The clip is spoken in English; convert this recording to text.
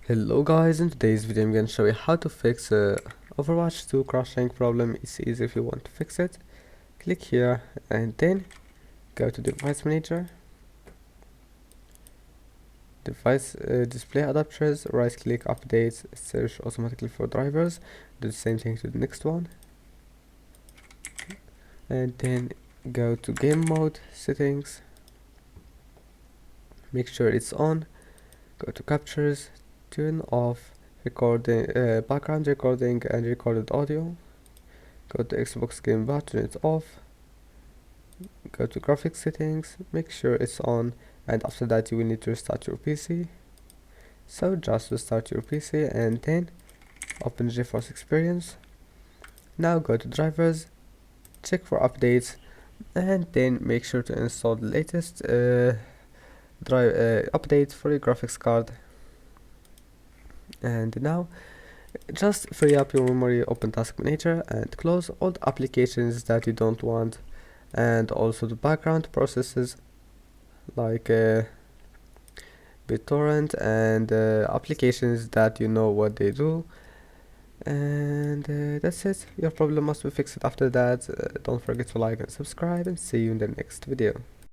Hello guys, in today's video I'm going to show you how to fix Overwatch 2 crashing problem. It's easy if you want to fix it. Click here and then go to device manager, device display adapters, right click updates, search automatically for drivers, do the same thing to the next one, and then go to game mode settings, make sure it's on, go to captures, turn off recording, background recording and recorded audio, go to Xbox Game Bar, turn it off, go to graphics settings, make sure it's on, and after that you will need to restart your PC. So just restart your PC and then open GeForce Experience. Now go to drivers, check for updates, and then make sure to install the latest update for your graphics card. And now just free up your memory, open Task Manager and close all the applications that you don't want, and also the background processes like BitTorrent and applications that you know what they do. And that's it. Your problem must be fixed. After that, don't forget to like and subscribe, and see you in the next video.